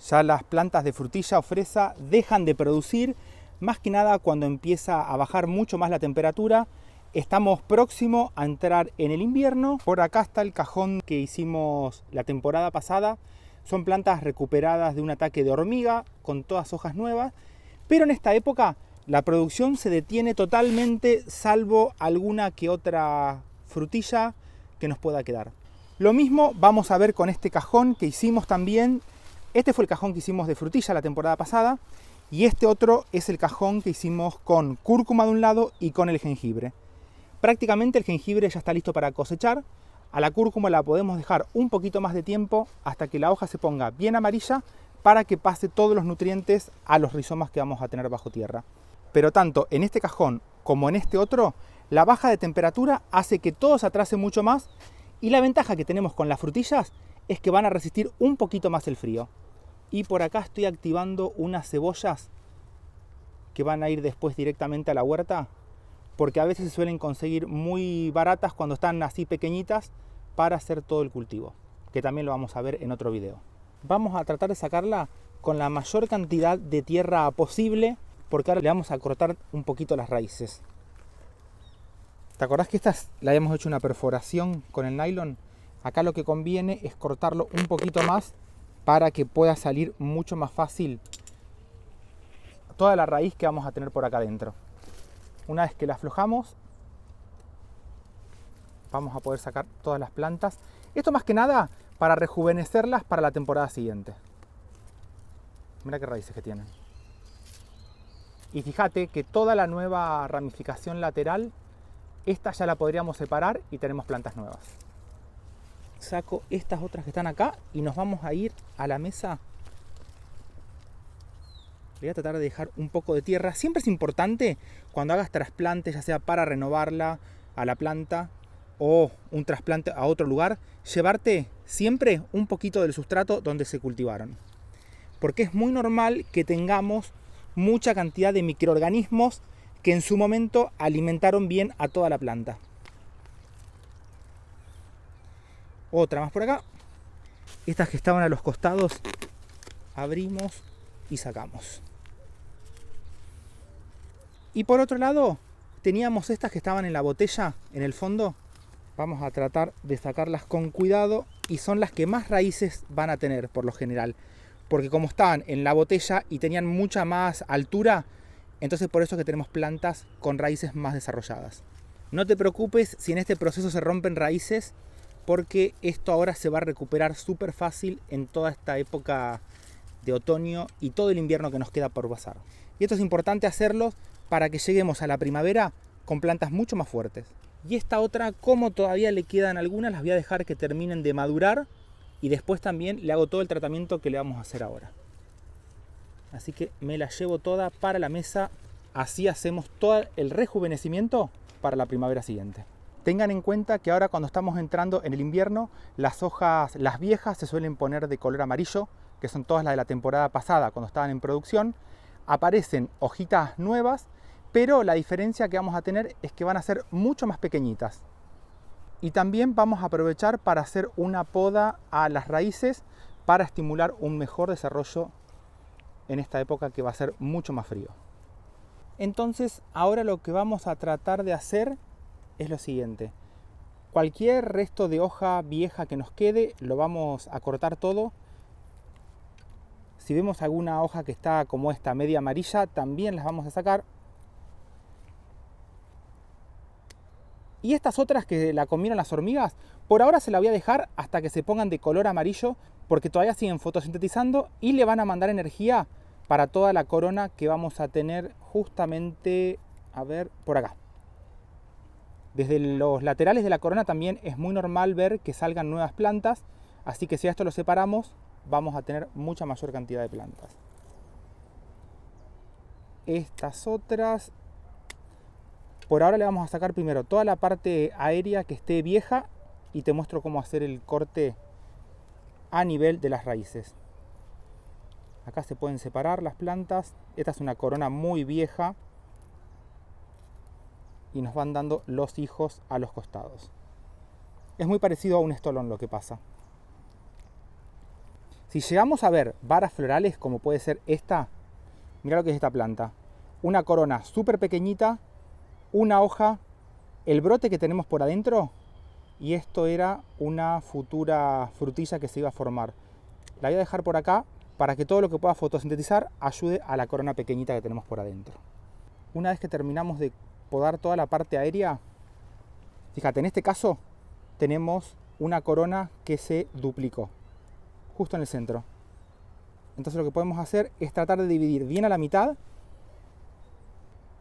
Ya las plantas de frutilla o fresa dejan de producir, más que nada cuando empieza a bajar mucho más la temperatura. Estamos próximos a entrar en el invierno. Por acá está el cajón que hicimos la temporada pasada. Son plantas recuperadas de un ataque de hormiga, con todas hojas nuevas. Pero en esta época la producción se detiene totalmente, salvo alguna que otra frutilla que nos pueda quedar. Lo mismo vamos a ver con este cajón que hicimos también. Este fue el cajón que hicimos de frutilla la temporada pasada. Y este otro es el cajón que hicimos con cúrcuma de un lado y con el jengibre. Prácticamente el jengibre ya está listo para cosechar. A la cúrcuma la podemos dejar un poquito más de tiempo hasta que la hoja se ponga bien amarilla para que pase todos los nutrientes a los rizomas que vamos a tener bajo tierra. Pero tanto en este cajón como en este otro, la baja de temperatura hace que todo se atrase mucho más, y la ventaja que tenemos con las frutillas es que van a resistir un poquito más el frío. Y por acá estoy activando unas cebollas que van a ir después directamente a la huerta, porque a veces se suelen conseguir muy baratas cuando están así pequeñitas para hacer todo el cultivo, que también lo vamos a ver en otro video. Vamos a tratar de sacarla con la mayor cantidad de tierra posible, porque ahora le vamos a cortar un poquito las raíces. ¿Te acordás que esta la habíamos hecho una perforación con el nylon? Acá lo que conviene es cortarlo un poquito más para que pueda salir mucho más fácil toda la raíz que vamos a tener por acá adentro. Una vez que la aflojamos, vamos a poder sacar todas las plantas. Esto más que nada para rejuvenecerlas para la temporada siguiente. Mira qué raíces que tienen. Y fíjate que toda la nueva ramificación lateral, esta ya la podríamos separar y tenemos plantas nuevas. Saco estas otras que están acá y nos vamos a ir a la mesa. Voy a tratar de dejar un poco de tierra. Siempre es importante cuando hagas trasplantes, ya sea para renovarla a la planta o un trasplante a otro lugar, llevarte siempre un poquito del sustrato donde se cultivaron. Porque es muy normal que tengamos mucha cantidad de microorganismos que en su momento alimentaron bien a toda la planta. Otra más por acá. Estas que estaban a los costados, abrimos y sacamos. Y por otro lado, teníamos estas que estaban en la botella, en el fondo. Vamos a tratar de sacarlas con cuidado, y son las que más raíces van a tener por lo general. Porque como estaban en la botella y tenían mucha más altura, entonces por eso es que tenemos plantas con raíces más desarrolladas. No te preocupes si en este proceso se rompen raíces, porque esto ahora se va a recuperar súper fácil en toda esta época de otoño y todo el invierno que nos queda por pasar. Y esto es importante hacerlo para que lleguemos a la primavera con plantas mucho más fuertes. Y esta otra, como todavía le quedan algunas, las voy a dejar que terminen de madurar y después también le hago todo el tratamiento que le vamos a hacer ahora. Así que me la llevo toda para la mesa, así hacemos todo el rejuvenecimiento para la primavera siguiente. Tengan en cuenta que ahora cuando estamos entrando en el invierno, las hojas, las viejas, se suelen poner de color amarillo, que son todas las de la temporada pasada cuando estaban en producción. Aparecen hojitas nuevas, pero la diferencia que vamos a tener es que van a ser mucho más pequeñitas. Y también vamos a aprovechar para hacer una poda a las raíces para estimular un mejor desarrollo en esta época que va a ser mucho más frío. Entonces, ahora lo que vamos a tratar de hacer es lo siguiente. Cualquier resto de hoja vieja que nos quede, lo vamos a cortar todo. Si vemos alguna hoja que está como esta, media amarilla, también las vamos a sacar. Y estas otras que la comieron las hormigas, por ahora se la voy a dejar hasta que se pongan de color amarillo, porque todavía siguen fotosintetizando y le van a mandar energía para toda la corona que vamos a tener justamente, a ver, por acá. Desde los laterales de la corona también es muy normal ver que salgan nuevas plantas, así que si a esto lo separamos, vamos a tener mucha mayor cantidad de plantas. Estas otras, por ahora le vamos a sacar primero toda la parte aérea que esté vieja y te muestro cómo hacer el corte a nivel de las raíces. Acá se pueden separar las plantas. Esta es una corona muy vieja y nos van dando los hijos a los costados. Es muy parecido a un estolón lo que pasa. Si llegamos a ver varas florales como puede ser esta, mirá lo que es esta planta. Una corona súper pequeñita, una hoja, el brote que tenemos por adentro, y esto era una futura frutilla que se iba a formar. La voy a dejar por acá para que todo lo que pueda fotosintetizar ayude a la corona pequeñita que tenemos por adentro. Una vez que terminamos de podar toda la parte aérea, fíjate, en este caso tenemos una corona que se duplicó, justo en el centro. Entonces lo que podemos hacer es tratar de dividir bien a la mitad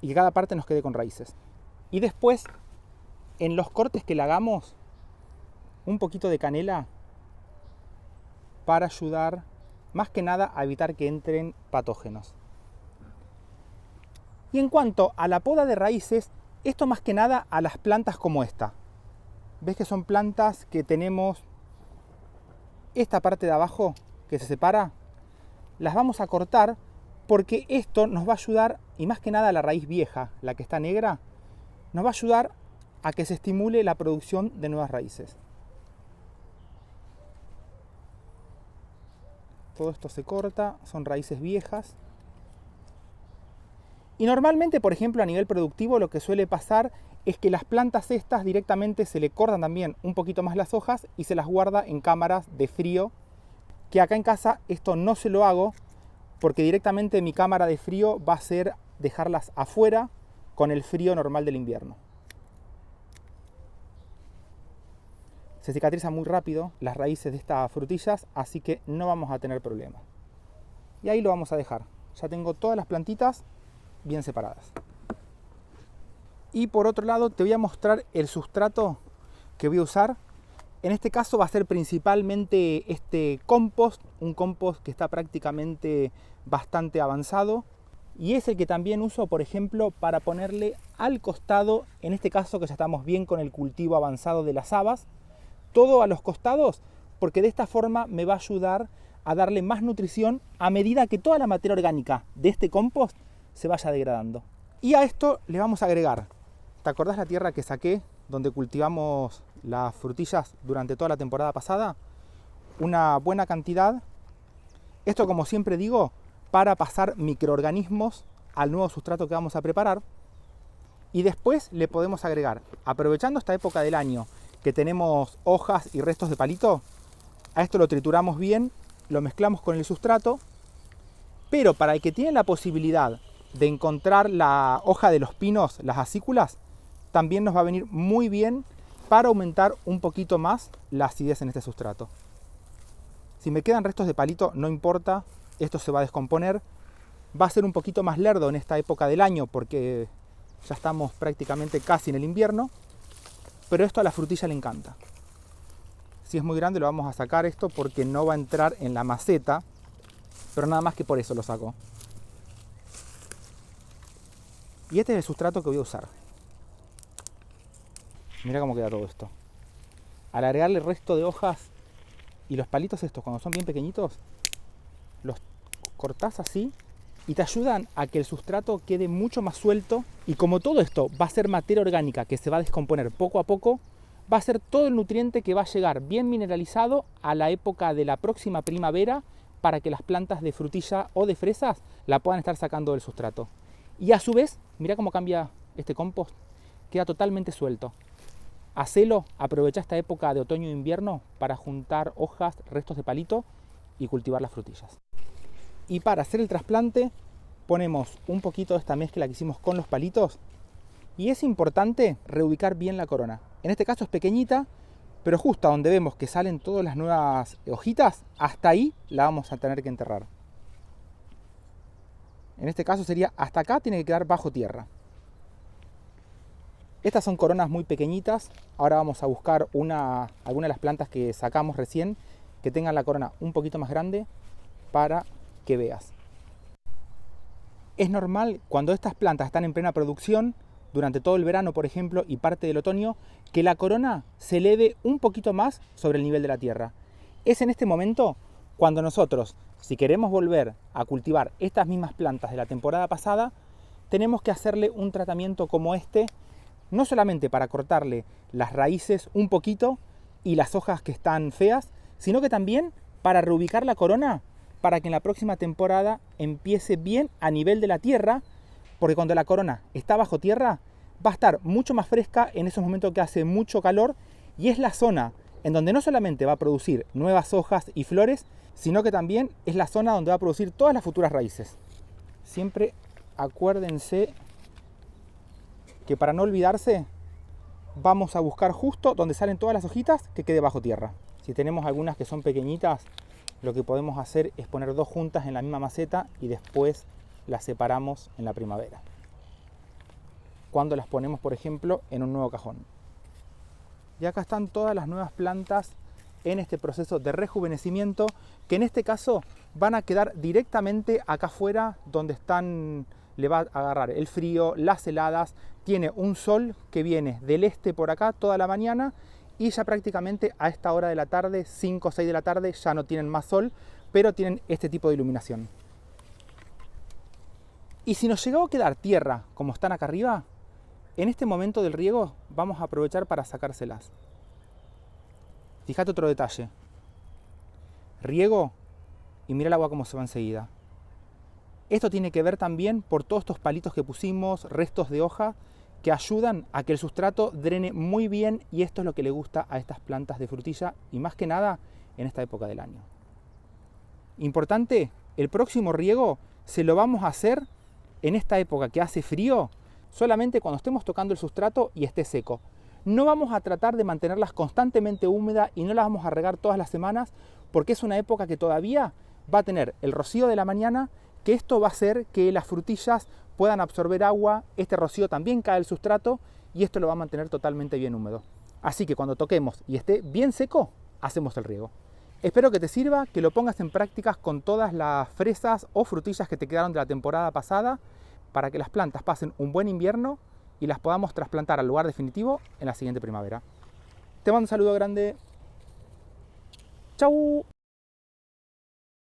y que cada parte nos quede con raíces. Y después, en los cortes que le hagamos, un poquito de canela para ayudar más que nada a evitar que entren patógenos. Y en cuanto a la poda de raíces, esto más que nada a las plantas como esta. ¿Ves que son plantas que tenemos esta parte de abajo que se separa? Las vamos a cortar porque esto nos va a ayudar, y más que nada la raíz vieja, la que está negra, nos va a ayudar a que se estimule la producción de nuevas raíces. Todo esto se corta, son raíces viejas. Y normalmente, por ejemplo, a nivel productivo lo que suele pasar es que las plantas estas directamente se le cortan también un poquito más las hojas y se las guarda en cámaras de frío, que acá en casa esto no se lo hago porque directamente mi cámara de frío va a ser dejarlas afuera con el frío normal del invierno. Se cicatrizan muy rápido las raíces de estas frutillas, así que no vamos a tener problema. Y ahí lo vamos a dejar. Ya tengo todas las plantitas bien separadas. Y por otro lado te voy a mostrar el sustrato que voy a usar. En este caso va a ser principalmente este compost, un compost que está prácticamente bastante avanzado. Y es el que también uso, por ejemplo, para ponerle al costado, en este caso que ya estamos bien con el cultivo avanzado de las habas, todo a los costados, porque de esta forma me va a ayudar a darle más nutrición a medida que toda la materia orgánica de este compost se vaya degradando. Y a esto le vamos a agregar, ¿te acordás la tierra que saqué donde cultivamos las frutillas durante toda la temporada pasada? Una buena cantidad. Esto, como siempre digo, para pasar microorganismos al nuevo sustrato que vamos a preparar. Y después le podemos agregar, aprovechando esta época del año que tenemos hojas y restos de palito, a esto lo trituramos bien, lo mezclamos con el sustrato, pero para el que tiene la posibilidad de encontrar la hoja de los pinos, las acículas, también nos va a venir muy bien para aumentar un poquito más la acidez en este sustrato. Si me quedan restos de palito, no importa, esto se va a descomponer. Va a ser un poquito más lerdo en esta época del año porque ya estamos prácticamente casi en el invierno, pero esto a la frutilla le encanta. Si es muy grande lo vamos a sacar esto porque no va a entrar en la maceta, pero nada más que por eso lo saco. Y este es el sustrato que voy a usar. Mira cómo queda todo esto. Al agregarle el resto de hojas y los palitos estos, cuando son bien pequeñitos, los cortás así y te ayudan a que el sustrato quede mucho más suelto. Y como todo esto va a ser materia orgánica que se va a descomponer poco a poco, va a ser todo el nutriente que va a llegar bien mineralizado a la época de la próxima primavera para que las plantas de frutilla o de fresas la puedan estar sacando del sustrato. Y a su vez, mira cómo cambia este compost, queda totalmente suelto. Hacelo, aprovecha esta época de otoño e invierno para juntar hojas, restos de palito y cultivar las frutillas. Y para hacer el trasplante ponemos un poquito de esta mezcla que hicimos con los palitos y es importante reubicar bien la corona. En este caso es pequeñita, pero justo a donde vemos que salen todas las nuevas hojitas, hasta ahí la vamos a tener que enterrar. En este caso sería hasta acá, tiene que quedar bajo tierra. Estas son coronas muy pequeñitas. Ahora vamos a buscar alguna de las plantas que sacamos recién que tengan la corona un poquito más grande para que veas. Es normal cuando estas plantas están en plena producción, durante todo el verano por ejemplo y parte del otoño, que la corona se eleve un poquito más sobre el nivel de la tierra. Es en este momento cuando nosotros, si queremos volver a cultivar estas mismas plantas de la temporada pasada, tenemos que hacerle un tratamiento como este, no solamente para cortarle las raíces un poquito y las hojas que están feas, sino que también para reubicar la corona, para que en la próxima temporada empiece bien a nivel de la tierra, porque cuando la corona está bajo tierra va a estar mucho más fresca en esos momentos que hace mucho calor, y es la zona en donde no solamente va a producir nuevas hojas y flores, sino que también es la zona donde va a producir todas las futuras raíces. Siempre acuérdense que para no olvidarse, vamos a buscar justo donde salen todas las hojitas que quede bajo tierra. Si tenemos algunas que son pequeñitas, lo que podemos hacer es poner 2 juntas en la misma maceta y después las separamos en la primavera, cuando las ponemos, por ejemplo, en un nuevo cajón. Y acá están todas las nuevas plantas en este proceso de rejuvenecimiento, que en este caso van a quedar directamente acá afuera donde están. Le va a agarrar el frío, las heladas, tiene un sol que viene del este por acá toda la mañana, y ya prácticamente a esta hora de la tarde, 5 o 6 de la tarde, ya no tienen más sol, pero tienen este tipo de iluminación. Y si nos llegó a quedar tierra como están acá arriba, en este momento del riego vamos a aprovechar para sacárselas. Fíjate otro detalle. Riego y mira el agua cómo se va enseguida. Esto tiene que ver también por todos estos palitos que pusimos, restos de hoja, que ayudan a que el sustrato drene muy bien, y esto es lo que le gusta a estas plantas de frutilla, y más que nada en esta época del año. Importante, el próximo riego se lo vamos a hacer en esta época que hace frío, solamente cuando estemos tocando el sustrato y esté seco. No vamos a tratar de mantenerlas constantemente húmedas y no las vamos a regar todas las semanas, porque es una época que todavía va a tener el rocío de la mañana, que esto va a hacer que las frutillas puedan absorber agua, este rocío también cae al sustrato y esto lo va a mantener totalmente bien húmedo. Así que cuando toquemos y esté bien seco, hacemos el riego. Espero que te sirva, que lo pongas en práctica con todas las fresas o frutillas que te quedaron de la temporada pasada, para que las plantas pasen un buen invierno y las podamos trasplantar al lugar definitivo en la siguiente primavera. Te mando un saludo grande. ¡Chau!